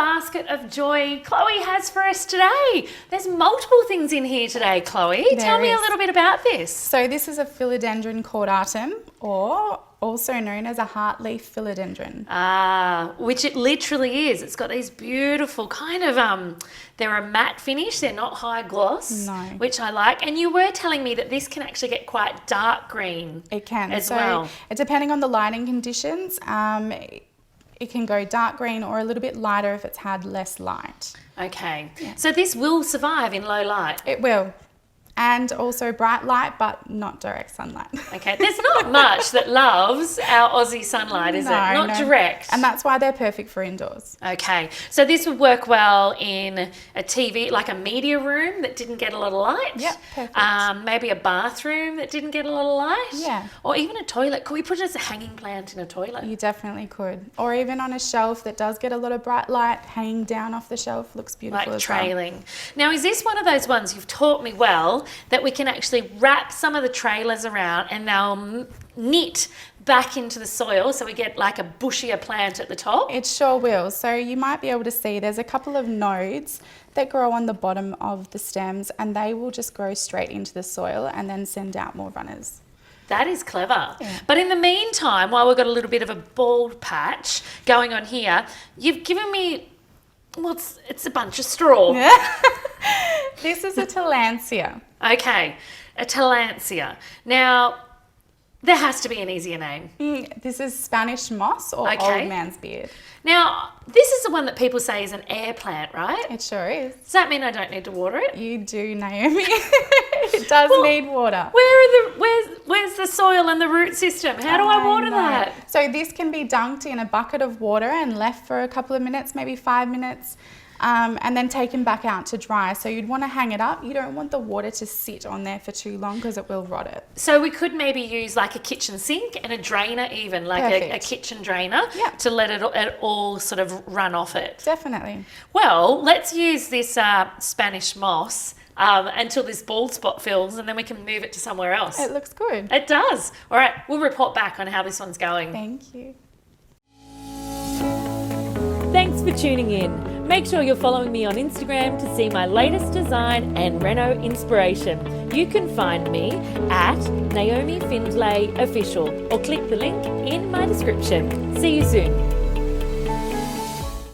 basket of joy Chloe has for us today. There's multiple things in here today, Chloe. Tell me a little bit about this. So this is a philodendron caudatum, or also known as a heartleaf philodendron. Which it literally is. It's got these beautiful kind of, they're a matte finish. They're not high gloss, No. which I like. And you were telling me that this can actually get quite dark green. It can. As well. Depending on the lighting conditions, it can go dark green or a little bit lighter if it's had less light. Okay. Yeah. So this will survive in low light? It will. And also bright light, but not direct sunlight. Okay, there's not much that loves our Aussie sunlight, is it? Not direct. And that's why they're perfect for indoors. Okay, so this would work well in a TV, like a media room that didn't get a lot of light. Yep, perfect. Maybe a bathroom that didn't get a lot of light. Yeah. Or even a toilet. Could we put it as a hanging plant in a toilet? You definitely could. Or even on a shelf that does get a lot of bright light, hanging down off the shelf looks beautiful Like as trailing. well. Now, is this one of those ones you've taught me well that we can actually wrap some of the trailers around and they'll knit back into the soil so we get like a bushier plant at the top? It sure will. So you might be able to see there's a couple of nodes that grow on the bottom of the stems, and they will just grow straight into the soil and then send out more runners. That is clever. Yeah. But in the meantime, while we've got a little bit of a bald patch going on here, you've given me, well, it's a bunch of straw. This is a tillandsia. Okay, a tillandsia. Now, there has to be an easier name. This is Spanish moss, or Okay. old man's beard. Now, this is the one that people say is an air plant, right? It sure is. Does that mean I don't need to water it? You do, Naomi. It does need water. Where's the soil and the root system? How do I water know. that? So this can be dunked in a bucket of water and left for a couple of minutes, maybe 5 minutes, and then taken back out to dry. So you'd want to hang it up. You don't want the water to sit on there for too long because it will rot it. So we could maybe use like a kitchen sink and a drainer even, like a kitchen drainer, Yeah. to let it all sort of run off it. Definitely. Well, let's use this Spanish moss until this bald spot fills, and then we can move it to somewhere else. It looks good. It does. All right, we'll report back on how this one's going. Thank you. Thanks for tuning in. Make sure you're following me on Instagram to see my latest design and reno inspiration. You can find me at Naomi Findlay Official, or click the link in my description. See you soon.